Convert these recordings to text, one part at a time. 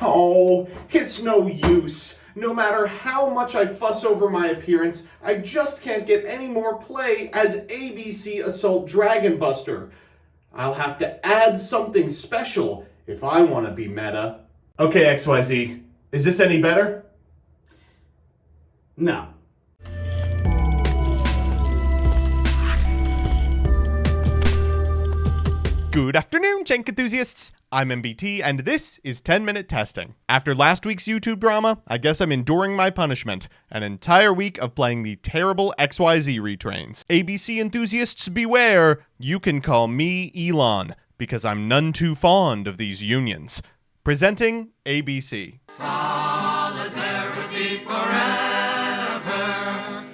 Oh, it's no use. No matter how much I fuss over my appearance, I just can't get any more play as ABC Assault Dragon Buster. I'll have to add something special if I want to be meta. Okay, XYZ. Is this any better? No. Good afternoon, Jank enthusiasts! I'm MBT, and this is 10-Minute Testing. After last week's YouTube drama, I guess I'm enduring my punishment. An entire week of playing the terrible XYZ retrains. ABC enthusiasts beware, you can call me Elon, because I'm none too fond of these unions. Presenting ABC. Solidarity forever.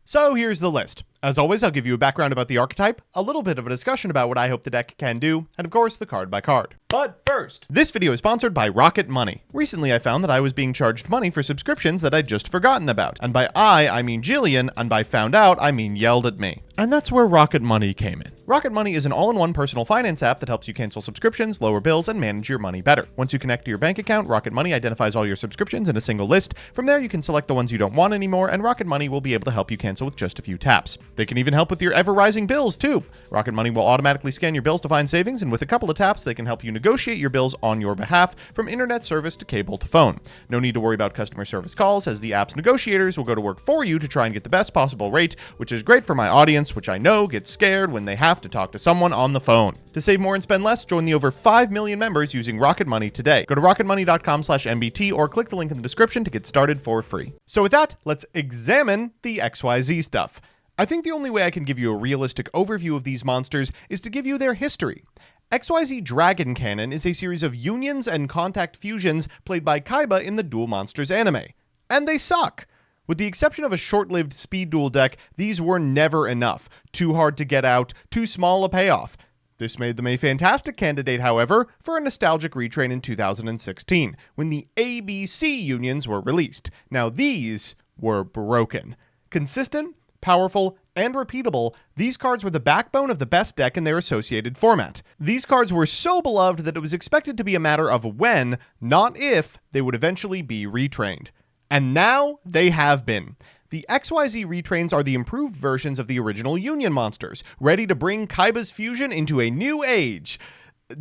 So here's the list. As always, I'll give you a background about the archetype, a little bit of a discussion about what I hope the deck can do, and of course, the card by card. But first, this video is sponsored by Rocket Money. Recently, I found that I was being charged money for subscriptions that I'd just forgotten about. And by I mean Jillian, and by found out, I mean yelled at me. And that's where Rocket Money came in. Rocket Money is an all-in-one personal finance app that helps you cancel subscriptions, lower bills, and manage your money better. Once you connect to your bank account, Rocket Money identifies all your subscriptions in a single list. From there, you can select the ones you don't want anymore, and Rocket Money will be able to help you cancel with just a few taps. They can even help with your ever-rising bills, too. Rocket Money will automatically scan your bills to find savings, and with a couple of taps, they can help you negotiate your bills on your behalf, from internet service to cable to phone. No need to worry about customer service calls, as the app's negotiators will go to work for you to try and get the best possible rate, which is great for my audience, which I know gets scared when they have to talk to someone on the phone. To save more and spend less, join the over 5 million members using Rocket Money today. Go to rocketmoney.com/MBT or click the link in the description to get started for free. So with that, let's examine the XYZ stuff. I think the only way I can give you a realistic overview of these monsters is to give you their history. XYZ Dragon Cannon is a series of unions and contact fusions played by Kaiba in the Duel Monsters anime. And they suck! With the exception of a short-lived speed duel deck, these were never enough. Too hard to get out, too small a payoff. This made them a fantastic candidate, however, for a nostalgic retrain in 2016, when the ABC unions were released. Now these were broken. Consistent, powerful, and repeatable, these cards were the backbone of the best deck in their associated format. These cards were so beloved that it was expected to be a matter of when, not if, they would eventually be retrained. And now they have been. The XYZ retrains are the improved versions of the original Union monsters, ready to bring Kaiba's fusion into a new age.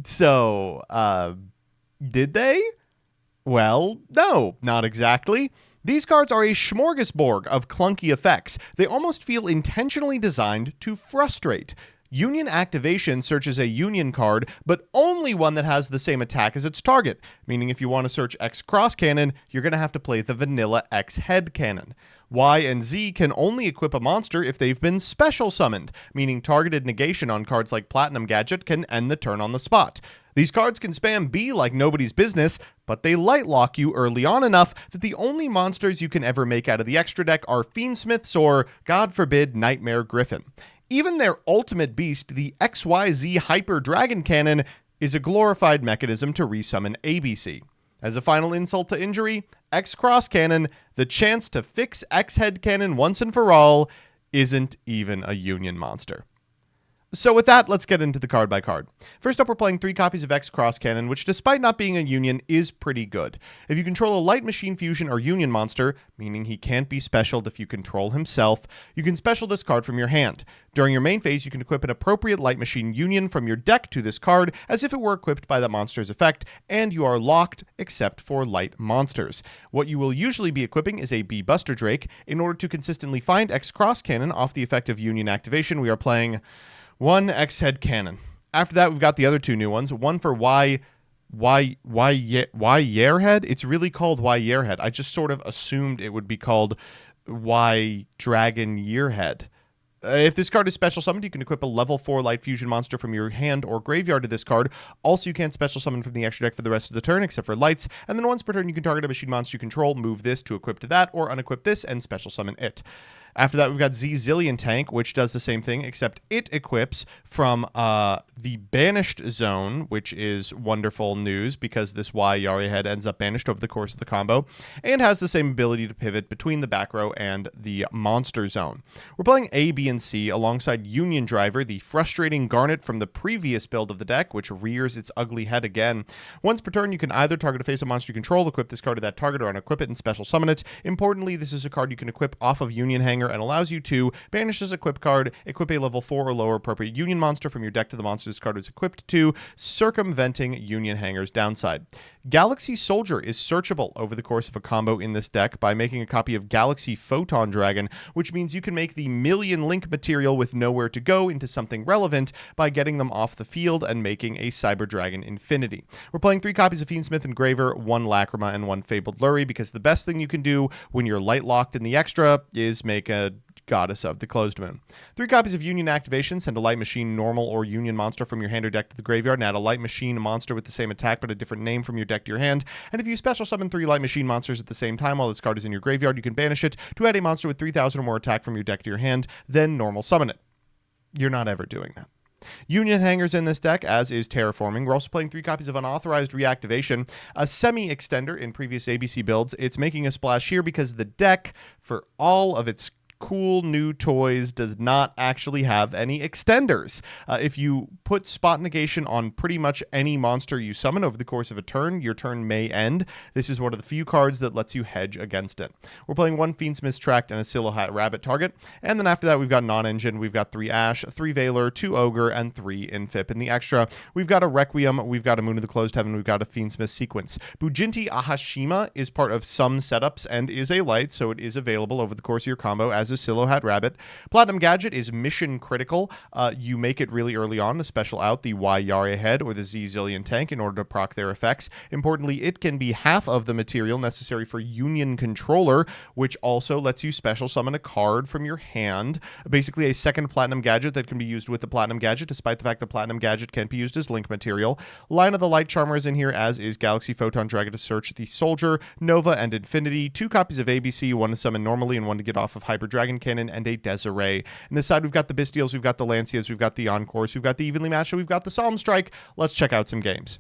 So, did they? Well, no, not exactly. These cards are a smorgasbord of clunky effects. They almost feel intentionally designed to frustrate. Union Activation searches a Union card, but only one that has the same attack as its target, meaning if you want to search X Cross Cannon, you're going to have to play the vanilla X Head Cannon. Y and Z can only equip a monster if they've been special summoned, meaning targeted negation on cards like Platinum Gadget can end the turn on the spot. These cards can spam B like nobody's business, but they light lock you early on enough that the only monsters you can ever make out of the extra deck are Fiendsmiths or, God forbid, Nightmare Griffin. Even their ultimate beast, the XYZ Hyper Dragon Cannon, is a glorified mechanism to resummon ABC. As a final insult to injury, X Cross Cannon, the chance to fix X Head Cannon once and for all, isn't even a Union monster. So with that, let's get into the card by card. First up, we're playing 3 copies of X Cross Cannon, which despite not being a Union, is pretty good. If you control a Light Machine Fusion or Union monster, meaning he can't be specialed if you control himself, you can special this card from your hand. During your main phase, you can equip an appropriate Light Machine Union from your deck to this card as if it were equipped by that monster's effect, and you are locked except for light monsters. What you will usually be equipping is a B Buster Drake. In order to consistently find X Cross Cannon off the effect of Union activation, we are playing 1 X Head Cannon. After that, we've got the other 2 new ones. One for Y Yearhead. It's really called Y Yearhead. I just sort of assumed it would be called Y Dragon Yearhead. If this card is special summoned, you can equip a level 4 Light Fusion monster from your hand or graveyard to this card. Also, you can't special summon from the extra deck for the rest of the turn, except for lights. And then once per turn, you can target a machine monster you control, move this to equip to that, or unequip this and special summon it. After that, we've got Z Tank, which does the same thing, except it equips from the Banished Zone, which is wonderful news because this Y Yari head ends up banished over the course of the combo, and has the same ability to pivot between the back row and the Monster Zone. We're playing A, B, and C alongside Union Driver, the frustrating Garnet from the previous build of the deck, which rears its ugly head again. Once per turn, you can either target a face of monster you control, equip this card to that target, or unequip it and special summon it. Importantly, this is a card you can equip off of Union Hanger and allows you to banish this equip card, equip a level 4 or lower appropriate Union monster from your deck to the monster this card is equipped to, circumventing Union Hanger's downside. Galaxy Soldier is searchable over the course of a combo in this deck by making a copy of Galaxy Photon Dragon, which means you can make the million link material with nowhere to go into something relevant by getting them off the field and making a Cyber Dragon Infinity. We're playing 3 copies of Fiendsmith Engraver, 1 Lacrima, and 1 Fabled Lurie because the best thing you can do when you're light locked in the extra is make a Goddess of the Closed Moon. 3 copies of Union Activation, send a Light Machine normal or Union monster from your hand or deck to the graveyard, and add a Light Machine monster with the same attack but a different name from your deck to your hand. And if you special summon 3 Light Machine monsters at the same time while this card is in your graveyard, you can banish it to add a monster with 3,000 or more attack from your deck to your hand, then normal summon it. You're not ever doing that. Union Hangers in this deck, as is Terraforming. We're also playing 3 copies of Unauthorized Reactivation, a semi-extender in previous ABC builds. It's making a splash here because the deck, for all of its cool new toys, does not actually have any extenders. If you put spot negation on pretty much any monster you summon over the course of a turn, your turn may end. This is one of the few cards that lets you hedge against it. We're playing 1 Fiendsmith's Tract and a Silhouette Rabbit target, and then after that we've got non-engine, we've got 3 Ash, 3 Valor, 2 Ogre, and 3 Infip. In the extra, we've got a Requiem, we've got a Moon of the Closed Heaven, we've got a Fiendsmith Sequence. Bujinti Ahashima is part of some setups and is a light, so it is available over the course of your combo as a Silhouette Rabbit. Platinum Gadget is mission critical. You make it really early on to special out the Y Yari head or the Z Zillion Tank in order to proc their effects. Importantly, it can be half of the material necessary for Union Controller, which also lets you special summon a card from your hand. Basically a second Platinum Gadget that can be used with the Platinum Gadget, despite the fact that Platinum Gadget can't be used as link material. Line of the Light Charmer is in here, as is Galaxy Photon Dragon to search the Soldier, Nova, and Infinity. 2 copies of ABC, 1 to summon normally and 1 to get off of Hyper Dragon Cannon, and a Desiree. On this side, we've got the Bystials, we've got the Lancias, we've got the Encores, we've got the Evenly Matched, we've got the Solemn Strike. Let's check out some games.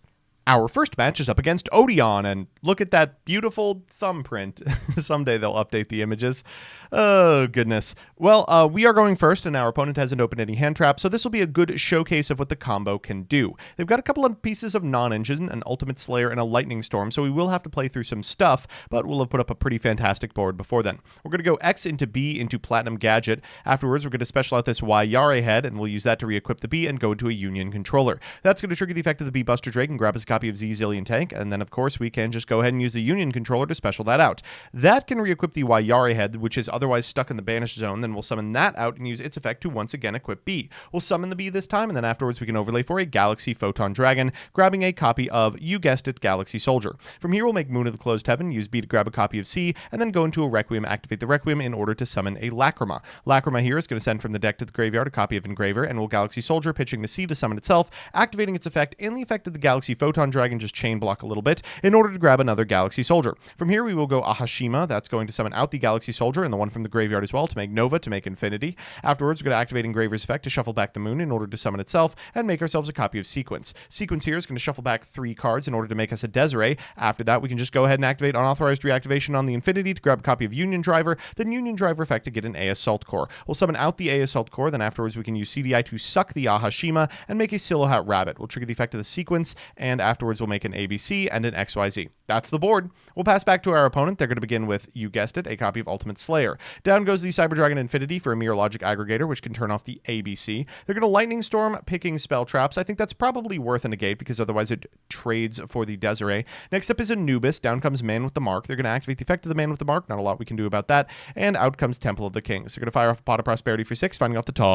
Our first match is up against Odeon, and look at that beautiful thumbprint. Someday they'll update the images. Oh, goodness. Well, we are going first, and our opponent hasn't opened any hand traps, so this will be a good showcase of what the combo can do. They've got a couple of pieces of non-engine, an Ultimate Slayer, and a Lightning Storm, so we will have to play through some stuff, but we'll have put up a pretty fantastic board before then. We're going to go X into B into Platinum Gadget. Afterwards, we're going to special out this Y Yari head, and we'll use that to re-equip the B and go into a Union Controller. That's going to trigger the effect of the B Buster Drake and grab us a copy of Z Zillion Tank, and then, of course, we can just go ahead and use the Union Controller to special that out. That can re-equip the Y Yari head, which is otherwise stuck in the Banished Zone. Then we'll summon that out and use its effect to once again equip B. We'll summon the B this time, and then afterwards we can overlay for a Galaxy Photon Dragon, grabbing a copy of, you guessed it, Galaxy Soldier. From here, we'll make Moon of the Closed Heaven, use B to grab a copy of C, and then go into a Requiem, activate the Requiem in order to summon a Lacrima. Lacrima here is going to send from the deck to the graveyard a copy of Engraver, and we'll Galaxy Soldier, pitching the C to summon itself, activating its effect, and the effect of the Galaxy Photon Dragon just chain block a little bit in order to grab another Galaxy Soldier. From here, we will go Ahashima. That's going to summon out the Galaxy Soldier and the one from the graveyard as well to make Nova, to make Infinity. Afterwards, we're going to activate Engraver's effect to shuffle back the Moon in order to summon itself and make ourselves a copy of Sequence. Sequence here is going to shuffle back 3 cards in order to make us a Desiree. After that, we can just go ahead and activate Unauthorized Reactivation on the Infinity to grab a copy of Union Driver, then Union Driver effect to get an A Assault Core. We'll summon out the A Assault Core, then afterwards we can use CDI to suck the Ahashima and make a Silhouette Rabbit. We'll trigger the effect of the Sequence, and afterwards we'll make an ABC and an XYZ. That's the board. We'll pass back to our opponent. They're going to begin with, you guessed it, a copy of Ultimate Slayer. Down goes the Cyber Dragon Infinity for a Mirror Logic Aggregator, which can turn off the ABC. They're going to Lightning Storm, picking Spell Traps. I think that's probably worth a negate because otherwise it trades for the Desiree. Next up is Anubis. Down comes Man with the Mark. They're going to activate the effect of the Man with the Mark. Not a lot we can do about that. And out comes Temple of the Kings. They're going to fire off Pot of Prosperity for 6, finding off the top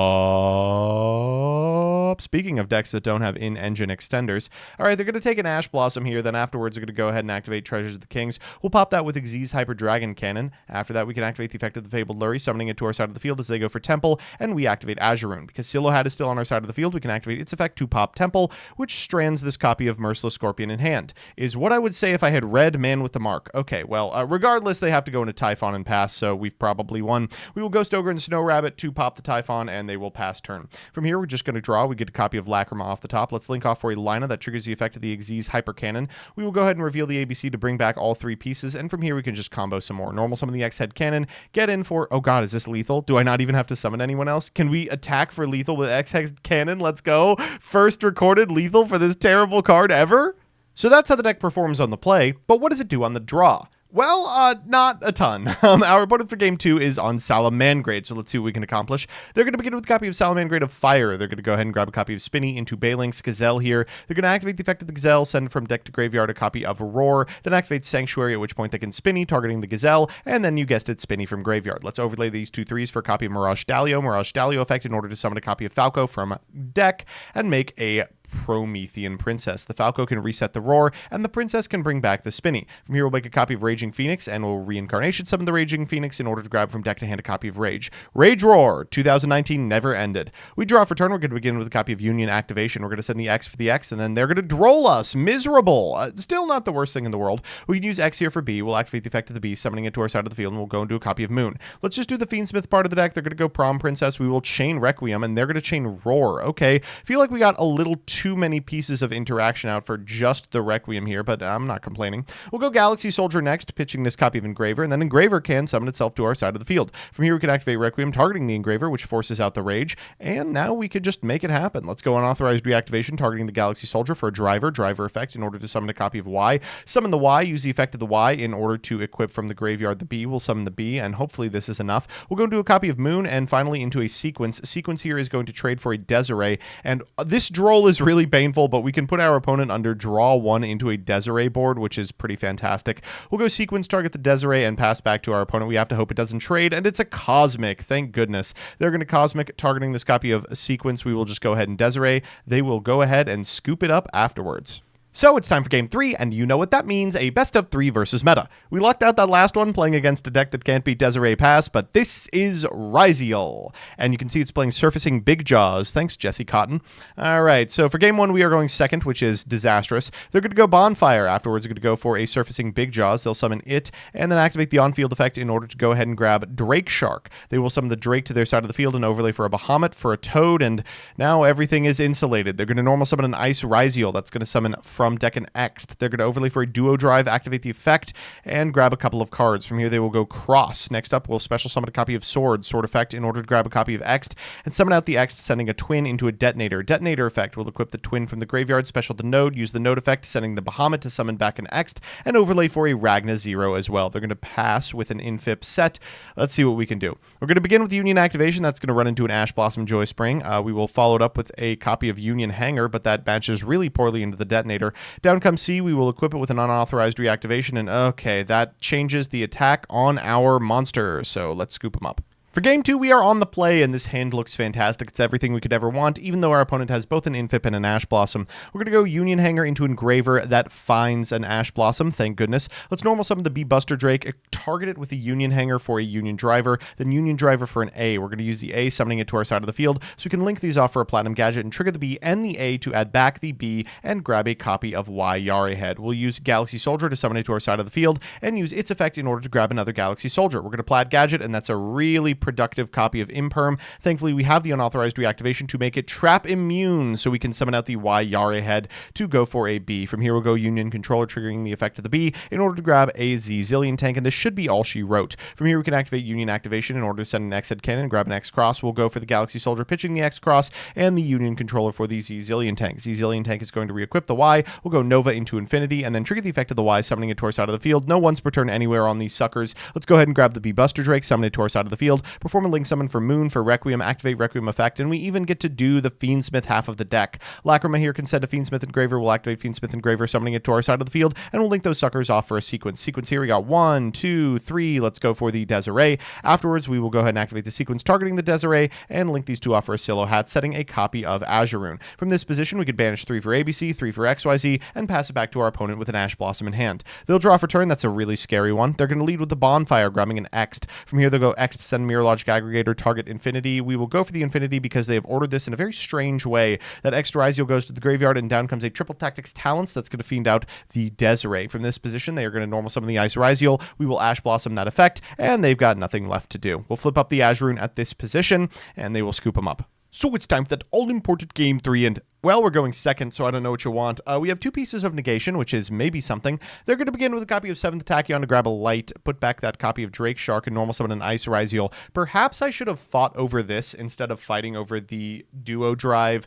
up. Speaking of decks that don't have in-engine extenders. All right, they're going to take an Ash Blossom here. Then afterwards, they're going to go ahead and activate Treasures of the Kings. We'll pop that with XYZ Hyper Dragon Cannon. After that, we can activate the effect of the Fabled Lurry, summoning it to our side of the field as they go for Temple, and we activate Azuroon. Because Silohad is still on our side of the field, we can activate its effect to pop Temple, which strands this copy of Merciless Scorpion in hand. Is what I would say if I had Red Man with the Mark. Okay, well, regardless, they have to go into Typhon and pass, so we've probably won. We will Ghost Ogre and Snow Rabbit to pop the Typhon, and they will pass turn. From here, we're just going to draw. We get a copy of Lacrima off the top. Let's link off for a Lina that triggers the effect of the XYZ Hyper Cannon. We will go ahead and reveal the ABC to bring back all 3 pieces, and from here we can just combo some more. Normal summon the X-Head Cannon, get in for... Oh god, is this lethal? Do I not even have to summon anyone else? Can we attack for lethal with X-Head Cannon? Let's go. First recorded lethal for this terrible card ever? So that's how the deck performs on the play, but what does it do on the draw? Well, not a ton. Our opponent for game 2 is on Salamangrade, so let's see what we can accomplish. They're going to begin with a copy of Salamangrade of Fire. They're going to go ahead and grab a copy of Spinny into Baelink's Gazelle here. They're going to activate the effect of the Gazelle, send from deck to graveyard a copy of Roar, then activate Sanctuary, at which point they can Spinny, targeting the Gazelle, and then you guessed it, Spinny from graveyard. Let's overlay these 2 3s for a copy of Mirage Dalio. Mirage Dalio effect in order to summon a copy of Falco from deck and make a Promethean Princess. The Falco can reset the Roar, and the Princess can bring back the Spinny. From here, we'll make a copy of Raging Phoenix, and we'll reincarnation summon the Raging Phoenix in order to grab from deck to hand a copy of Rage. Rage Roar, 2019 never ended. We draw for turn. We're going to begin with a copy of Union Activation. We're going to send the X for the X, and then they're going to droll us. Miserable. Still not the worst thing in the world. We can use X here for B. We'll activate the effect of the B, summoning it to our side of the field, and we'll go and do a copy of Moon. Let's just do the Fiendsmith part of the deck. They're going to go Prom Princess. We will chain Requiem, and they're going to chain Roar. Okay. Feel like we got a little too many pieces of interaction out for just the Requiem here, but I'm not complaining. We'll go Galaxy Soldier next, pitching this copy of Engraver, and then Engraver can summon itself to our side of the field. From here, we can activate Requiem, targeting the Engraver, which forces out the Rage, and now we could just make it happen. Let's go Unauthorized Reactivation, targeting the Galaxy Soldier for a Driver effect in order to summon a copy of Y. Summon the Y, use the effect of the Y in order to equip from the graveyard the B. We'll summon the B, and hopefully this is enough. We'll go into a copy of Moon, and finally into a Sequence. Sequence here is going to trade for a Desiree, and this droll is really painful, but we can put our opponent under draw 1 into a Desiree board, which is pretty fantastic. We'll go Sequence, target the Desiree, and pass back to our opponent. We have to hope it doesn't trade, and it's a Cosmic. Thank goodness. They're going to Cosmic, targeting this copy of Sequence. We will just go ahead and Desiree. They will go ahead and scoop it up afterwards. So it's time for game 3, and you know what that means, a best of 3 versus meta. We lucked out that last one playing against a deck that can't beat Desiree Pass, but this is Ryziel. And you can see it's playing Surfacing Big Jaws. Thanks, Jesse Cotton. All right, so for game 1, we are going second, which is disastrous. They're going to go Bonfire. Afterwards, they're going to go for a Surfacing Big Jaws. They'll summon it, and then activate the on-field effect in order to go ahead and grab Drake Shark. They will summon the Drake to their side of the field and overlay for a Bahamut, for a Toad, and now everything is insulated. They're going to normal summon an Ice Ryziel. That's going to summon from deck an X. They're going to overlay for a Duo Drive, activate the effect, and grab a couple of cards. From here, they will go Cross. Next up, we'll special summon a copy of Sword effect in order to grab a copy of X, and summon out the X, sending a Twin into a Detonator. Detonator effect will equip the Twin from the graveyard, special to Node, use the Node effect, sending the Bahamut to summon back an X, and overlay for a Ragna 0 as well. They're going to pass with an Infip set. Let's see what we can do. We're going to begin with Union Activation. That's going to run into an Ash Blossom Joy Spring. We will follow it up with a copy of Union Hanger, but that matches really poorly into the Detonator. Down comes C. We will equip it with an unauthorized reactivation, and okay, that changes the attack on our monster, so let's scoop him up. For game 2, we are on the play, and this hand looks fantastic. It's everything we could ever want, even though our opponent has both an Infip and an Ash Blossom. We're going to go Union Hanger into Engraver that finds an Ash Blossom, thank goodness. Let's normal summon the B Buster Drake, target it with a Union Hanger for a Union Driver, then Union Driver for an A. We're going to use the A, summoning it to our side of the field, so we can link these off for a Platinum Gadget and trigger the B and the A to add back the B and grab a copy of Y Yari Head. We'll use Galaxy Soldier to summon it to our side of the field and use its effect in order to grab another Galaxy Soldier. We're going to Plat Gadget, and that's a really productive copy of Imperm. Thankfully, we have the unauthorized reactivation to make it trap immune, so we can summon out the Y Yari Head to go for a B. From here, we'll go Union Controller, triggering the effect of the B in order to grab a Zillion Tank, and this should be all she wrote. From here, we can activate Union Activation in order to send an X-Head Cannon, grab an X-Cross. We'll go for the Galaxy Soldier, pitching the X-Cross, and the Union Controller for the Zillion Tank. Zillion Tank is going to re-equip the Y. We'll go Nova into Infinity, and then trigger the effect of the Y, summoning it to our side of the field. No once per turn anywhere on these suckers. Let's go ahead and grab the B Buster Drake, summon it to our side of the field. perform a link summon for Moon for Requiem, activate Requiem effect, and we even get to do the Fiendsmith half of the deck. Lacrima here can send a Fiendsmith Engraver, we'll activate Fiendsmith Engraver, summoning it to our side of the field, and we'll link those suckers off for a sequence. Sequence here, we got 1, 2, 3, let's go for the Desiree. Afterwards, we will go ahead and activate the sequence targeting the Desiree, and link these two off for a Silo Hat, setting a copy of Azuroon. From this position, we could banish 3 for ABC, 3 for XYZ, and pass it back to our opponent with an Ash Blossom in hand. They'll draw for turn, that's a really scary one. They're going to lead with the Bonfire, grabbing an Ext. From here, they'll go Ext, send Mirror Logic Aggregator, target Infinity. We will go for the Infinity because they have ordered this in a very strange way. That Extraizio goes to the graveyard, and down comes a Triple Tactics Talents that's going to fiend out the Desiree. From this position, they are going to normal summon the Iceraziel. We will Ash Blossom that effect, and they've got nothing left to do. We'll flip up the Azuroon at this position, and they will scoop them up. So it's time for that all-important game 3, and, well, we're going second, so I don't know what you want. We have 2 pieces of negation, which is maybe something. They're going to begin with a copy of 7th Tachyon to grab a light, put back that copy of Drake Shark, and normal summon an Iceraziel. Perhaps I should have fought over this instead of fighting over the Duo Drive.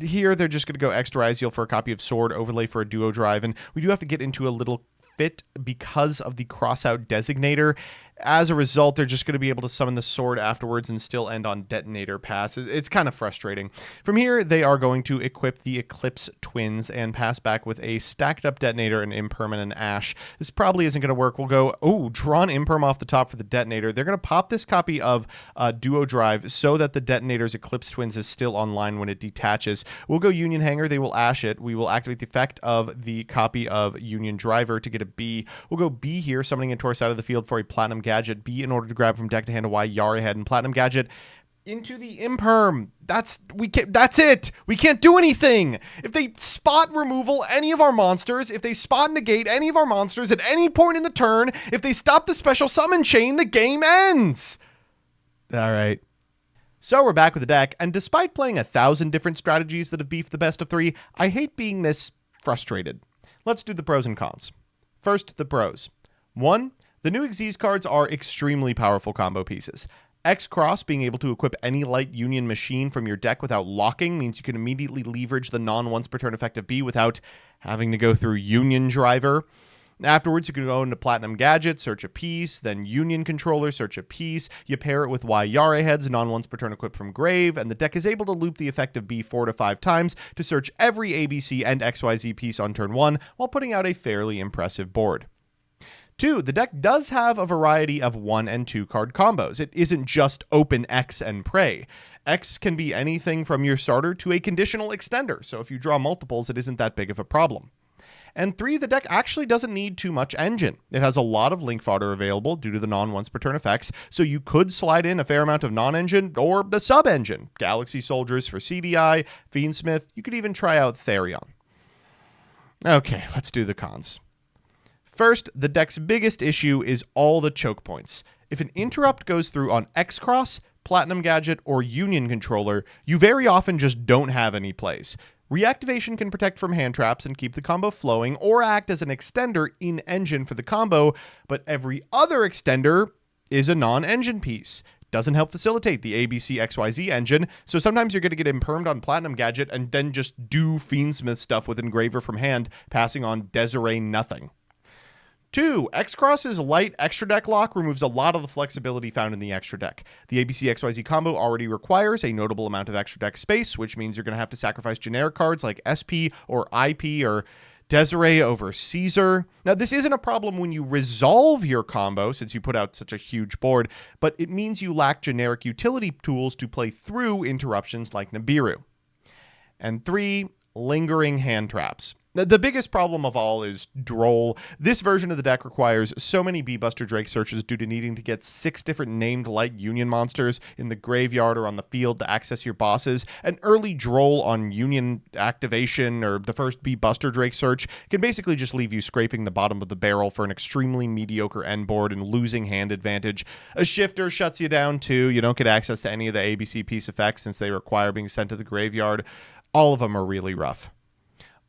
Here, they're just going to go Extraizio for a copy of Sword, overlay for a Duo Drive, and we do have to get into a little fit because of the crossout designator. As a result, they're just going to be able to summon the Sword afterwards and still end on Detonator Pass. It's kind of frustrating. From here, they are going to equip the Eclipse Twins and pass back with a stacked up Detonator and Impermanent Ash. This probably isn't going to work. We'll go, draw an Imperm off the top for the Detonator. They're going to pop this copy of Duo Drive so that the Detonator's Eclipse Twins is still online when it detaches. We'll go Union Hanger. They will Ash it. We will activate the effect of the copy of Union Driver to get a B. We'll go B here, summoning into our side of the field for a Platinum Gadget. B in order to grab from deck to hand a Y, Yara Head, and Platinum Gadget into the Imperm. That's it. We can't do anything. If they spot removal any of our monsters, if they spot negate any of our monsters at any point in the turn, if they stop the special summon chain, the game ends. All right. So we're back with the deck, and despite playing 1,000 different strategies that have beefed the best of 3, I hate being this frustrated. Let's do the pros and cons. First, the pros. 1. The new XYZ cards are extremely powerful combo pieces. X-Cross, being able to equip any light Union machine from your deck without locking, means you can immediately leverage the non-once per turn effect of B without having to go through Union Driver. Afterwards, you can go into Platinum Gadget, search a piece, then Union Controller, search a piece. You pair it with Y Yara Heads, non-once per turn equipped from Grave, and the deck is able to loop the effect of B 4 to 5 times to search every ABC and XYZ piece on turn 1 while putting out a fairly impressive board. 2, the deck does have a variety of 1 and 2 card combos. It isn't just open X and pray. X can be anything from your starter to a conditional extender, so if you draw multiples, it isn't that big of a problem. And 3, the deck actually doesn't need too much engine. It has a lot of link fodder available due to the non-once per turn effects, so you could slide in a fair amount of non-engine or the sub-engine. Galaxy Soldiers for CDI, Fiendsmith, you could even try out Therion. Okay, let's do the cons. First, the deck's biggest issue is all the choke points. If an interrupt goes through on X-Cross, Platinum Gadget, or Union Controller, you very often just don't have any plays. Reactivation can protect from hand traps and keep the combo flowing, or act as an extender in engine for the combo, but every other extender is a non-engine piece. Doesn't help facilitate the ABC XYZ engine, so sometimes you're going to get impermed on Platinum Gadget and then just do Fiendsmith stuff with Engraver from hand, passing on Desiree nothing. 2, X-Cross's light extra deck lock removes a lot of the flexibility found in the extra deck. The ABC XYZ combo already requires a notable amount of extra deck space, which means you're going to have to sacrifice generic cards like SP or IP or Desiree over Caesar. Now, this isn't a problem when you resolve your combo, since you put out such a huge board, but it means you lack generic utility tools to play through interruptions like Nibiru. And 3, lingering hand traps. The biggest problem of all is Droll. This version of the deck requires so many B-Buster Drake searches due to needing to get 6 different named light Union monsters in the graveyard or on the field to access your bosses. An early Droll on Union activation or the first B-Buster Drake search can basically just leave you scraping the bottom of the barrel for an extremely mediocre end board and losing hand advantage. A Shifter shuts you down too. You don't get access to any of the ABC piece effects since they require being sent to the graveyard. All of them are really rough.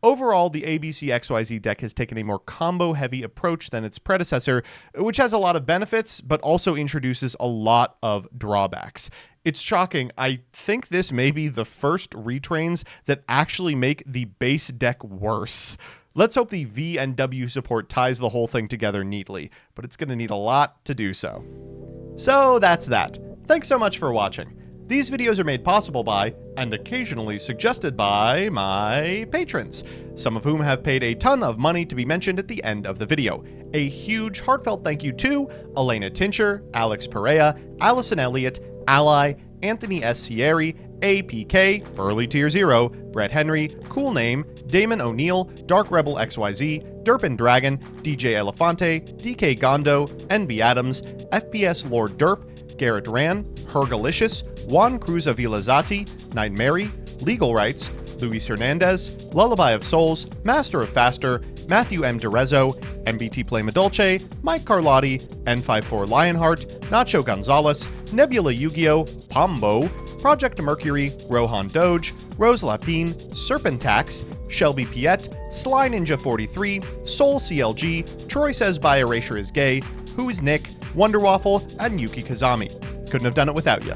Overall, the ABC XYZ deck has taken a more combo-heavy approach than its predecessor, which has a lot of benefits, but also introduces a lot of drawbacks. It's shocking. I think this may be the first retrains that actually make the base deck worse. Let's hope the V and W support ties the whole thing together neatly, but it's going to need a lot to do so. So that's that. Thanks so much for watching. These videos are made possible by, and occasionally suggested by, my patrons, some of whom have paid a ton of money to be mentioned at the end of the video. A huge heartfelt thank you to Elena Tincher, Alex Perea, Allison Elliott, Ally, Anthony S. Sierri, APK, Early Tier 0, Brett Henry, Cool Name, Damon O'Neill, Dark Rebel XYZ, Derpin Dragon, DJ Elefante, DK Gondo, NB Adams, FPS Lord Derp, Garrett Ran, Hergalicious, Juan Cruz Avilazati, Nine Mary, Legal Rights, Luis Hernandez, Lullaby of Souls, Master of Faster, Matthew M. Derezzo, MBT Play Madolce, Mike Carlotti, N54 Lionheart, Nacho Gonzalez, Nebula Yu-Gi-Oh!, Pombo, Project Mercury, Rohan Doge, Rose Lapine, Serpentax, Shelby Piet, Sly Ninja 43, Soul CLG, Troy Says By Erasure Is Gay, Who's Nick, Wonder Waffle, and Yuki Kazami. Couldn't have done it without you.